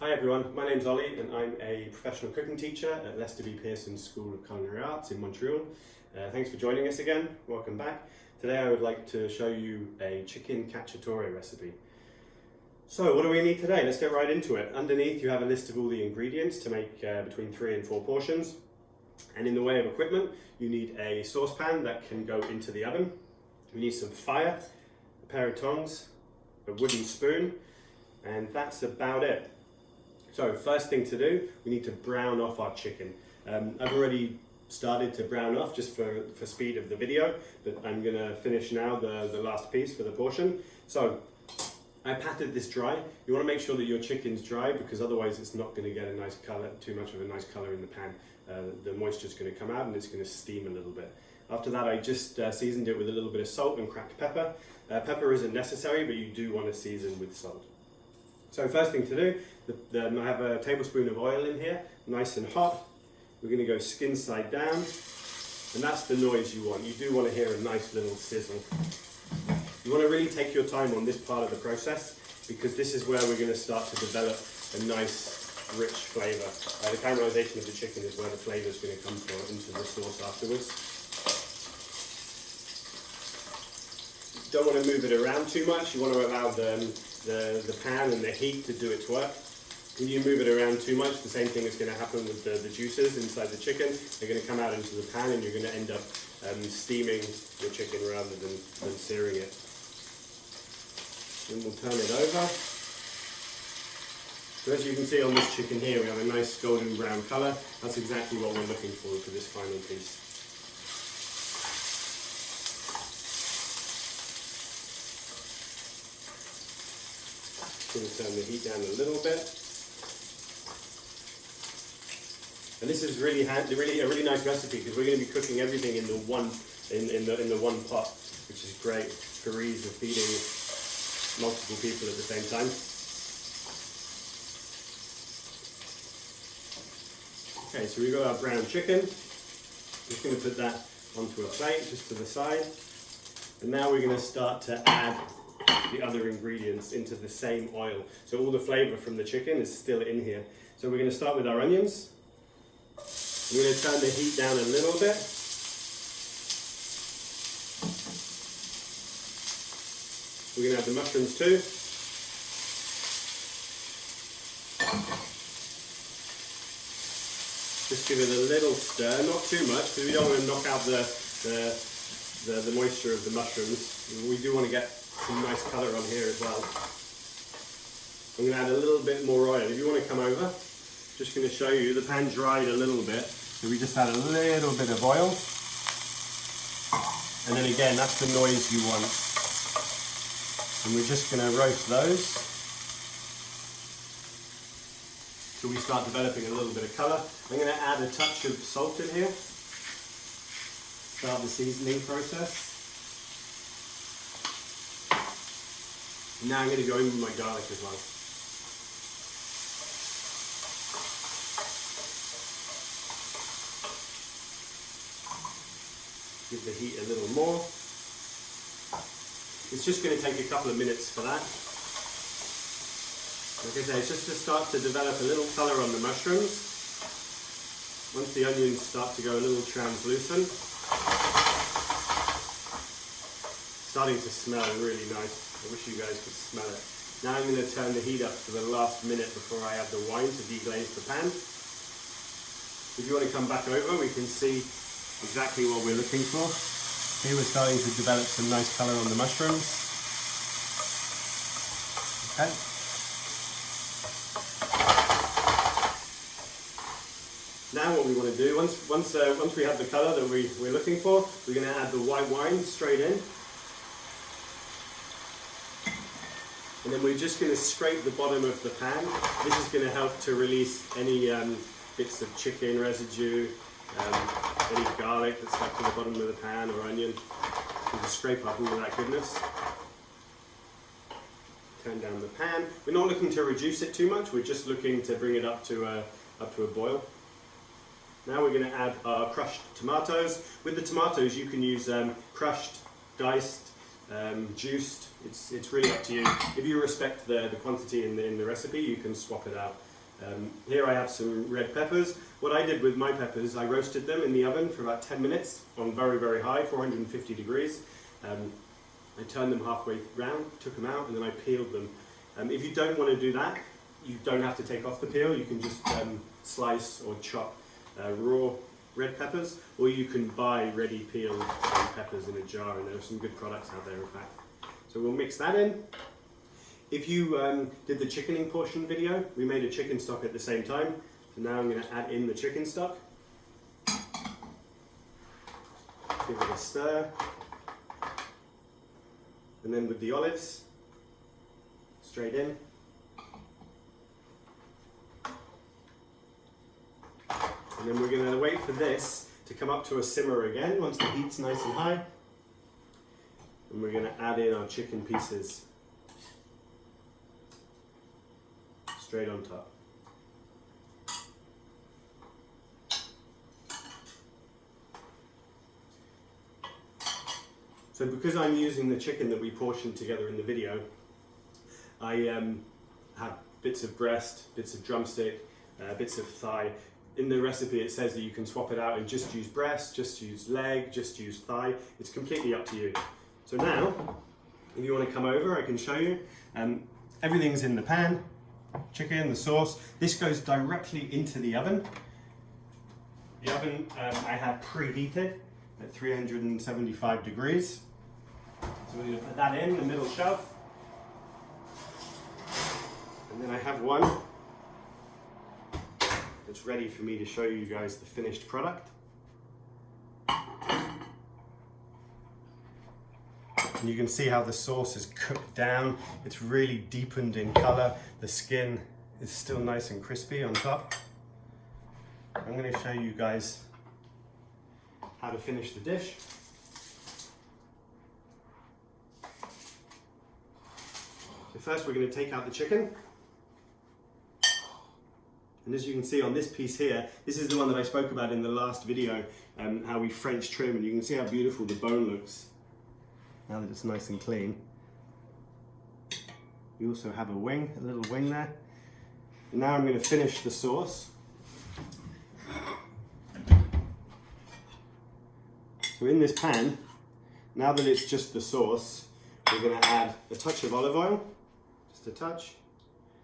Hi everyone, my name's Ollie and I'm a professional cooking teacher at Lester B. Pearson School of Culinary Arts in Montreal. Thanks for joining us again, welcome back. Today I would like to show you a chicken cacciatore recipe. So what do we need today? Let's get right into it. Underneath you have a list of all the ingredients to make between 3 and 4 portions. And in the way of equipment, you need a saucepan that can go into the oven. You need some fire, a pair of tongs, a wooden spoon, and that's about it. So first thing to do, we need to brown off our chicken. I've already started to brown off just for speed of the video, but I'm gonna finish now the last piece for the portion. So I patted this dry. You wanna make sure that your chicken's dry because otherwise it's not gonna get a nice color, too much of a nice color in the pan. The moisture's gonna come out and it's gonna steam a little bit. After that, I just seasoned it with a little bit of salt and cracked pepper. Pepper isn't necessary, but you do wanna season with salt. So first thing to do, I have a tablespoon of oil in here, nice and hot. We're going to go skin side down, and that's the noise you want. You do want to hear a nice little sizzle. You want to really take your time on this part of the process because this is where we're going to start to develop a nice, rich flavour. The caramelisation of the chicken is where the flavour is going to come from into the sauce afterwards. You don't want to move it around too much. You want to allow the pan and the heat to do its work. When you move it around too much, the same thing is going to happen with the juices inside the chicken. They're going to come out into the pan and you're going to end up steaming your chicken rather than searing it. Then we'll turn it over. So as you can see on this chicken here, we have a nice golden brown colour. That's exactly what we're looking for this final piece. Going to turn the heat down a little bit. And this is really a really nice recipe because we're going to be cooking everything in the one pot, which is great for ease of feeding multiple people at the same time. Okay, so we've got our brown chicken. Just going to put that onto a plate just to the side. And now we're going to start to add the other ingredients into the same oil. So all the flavour from the chicken is still in here. So we're going to start with our onions. We're going to turn the heat down a little bit. We're going to add the mushrooms too. Just give it a little stir, not too much, because we don't want to knock out the moisture of the mushrooms. We do want to get some nice colour on here as well. I'm going to add a little bit more oil. If you want to come over, just going to show you, the pan dried a little bit, so we just add a little bit of oil. And then again, that's the noise you want. And we're just going to roast those till we start developing a little bit of colour. I'm going to add a touch of salt in here. Start the seasoning process. Now I'm going to go in with my garlic as well. Give the heat a little more. It's just going to take a couple of minutes for that. Like I say, it's just to start to develop a little colour on the mushrooms. Once the onions start to go a little translucent, starting to smell really nice. I wish you guys could smell it. Now I'm going to turn the heat up to the last minute before I add the wine to deglaze the pan. If you want to come back over, we can see exactly what we're looking for. Here we're starting to develop some nice colour on the mushrooms. Okay. Now what we want to do, once we have the colour that we're looking for, we're going to add the white wine straight in. And then we're just going to scrape the bottom of the pan. This is going to help to release any bits of chicken residue, any garlic that's stuck to the bottom of the pan or onion. We'll just scrape up all of that goodness. Turn down the pan. We're not looking to reduce it too much, we're just looking to bring it up to a boil. Now we're going to add our crushed tomatoes. With the tomatoes you can use crushed, diced, juiced. It's really up to you. If you respect the quantity in the recipe, you can swap it out. Here I have some red peppers. What I did with my peppers, I roasted them in the oven for about 10 minutes on very, very high, 450 degrees. I turned them halfway round, took them out, and then I peeled them. If you don't want to do that, you don't have to take off the peel. You can just slice or chop raw red peppers, or you can buy ready peeled peppers in a jar, and there are some good products out there in fact. So we'll mix that in. If you did the chickening portion video, we made a chicken stock at the same time. So now I'm going to add in the chicken stock. Give it a stir. And then with the olives, straight in. And then we're going to wait for this to come up to a simmer again once the heat's nice and high. And we're going to add in our chicken pieces straight on top. So because I'm using the chicken that we portioned together in the video, I have bits of breast, bits of drumstick, bits of thigh. In the recipe it says that you can swap it out and just use breast, just use leg, just use thigh. It's completely up to you. So now, if you want to come over, I can show you. Everything's in the pan. Chicken, the sauce. This goes directly into the oven. The oven I have preheated at 375 degrees. So we're going to put that in the middle shelf. And then I have one that's ready for me to show you guys the finished product. And you can see how the sauce is cooked down. It's really deepened in color. The skin is still nice and crispy on top. I'm going to show you guys how to finish the dish. So first we're going to take out the chicken. And as you can see on this piece here, this is the one that I spoke about in the last video, how we French trim, and you can see how beautiful the bone looks now that it's nice and clean. We also have a wing, a little wing there. And now I'm going to finish the sauce. So in this pan, now that it's just the sauce, we're going to add a touch of olive oil, just a touch.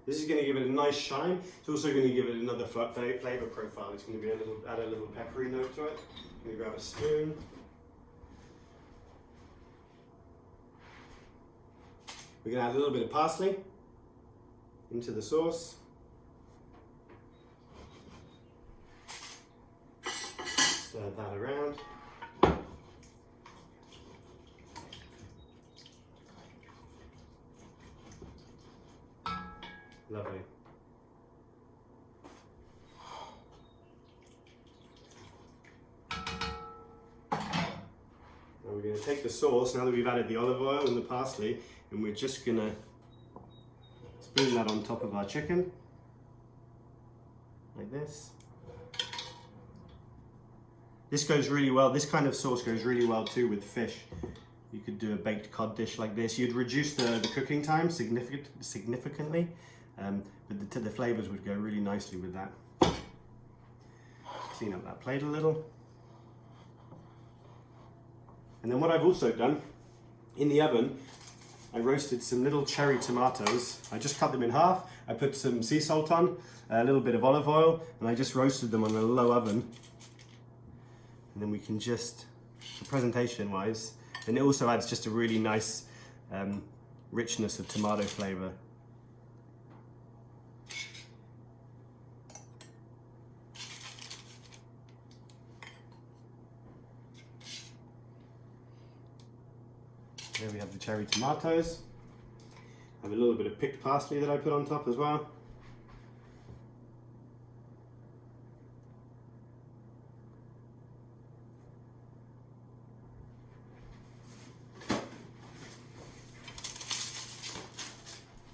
This is going to give it a nice shine. It's also going to give it another flavor profile. It's going to be add a little peppery note to it. I'm going to grab a spoon. We're going to add a little bit of parsley into the sauce. Stir that around. Lovely. Now we're going to take the sauce, now that we've added the olive oil and the parsley, and we're just going to spoon that on top of our chicken, like this. This goes really well, this kind of sauce goes really well too with fish. You could do a baked cod dish like this. You'd reduce the cooking time significantly, but the flavors would go really nicely with that. Clean up that plate a little. And then what I've also done, in the oven, I roasted some little cherry tomatoes. I just cut them in half. I put some sea salt on, a little bit of olive oil, and I just roasted them on a low oven. And then we can just, for presentation wise, and it also adds just a really nice richness of tomato flavor. There we have the cherry tomatoes. I have a little bit of picked parsley that I put on top as well.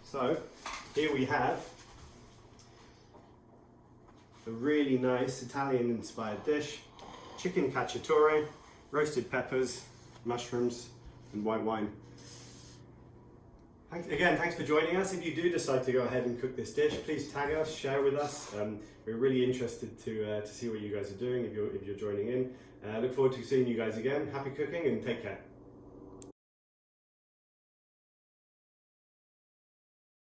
So here we have a really nice Italian inspired dish. Chicken cacciatore, roasted peppers, mushrooms and white wine. Again, thanks for joining us. If you do decide to go ahead and cook this dish, please tag us, share with us. We're really interested to see what you guys are doing if you're joining in. Look forward to seeing you guys again. Happy cooking and take care.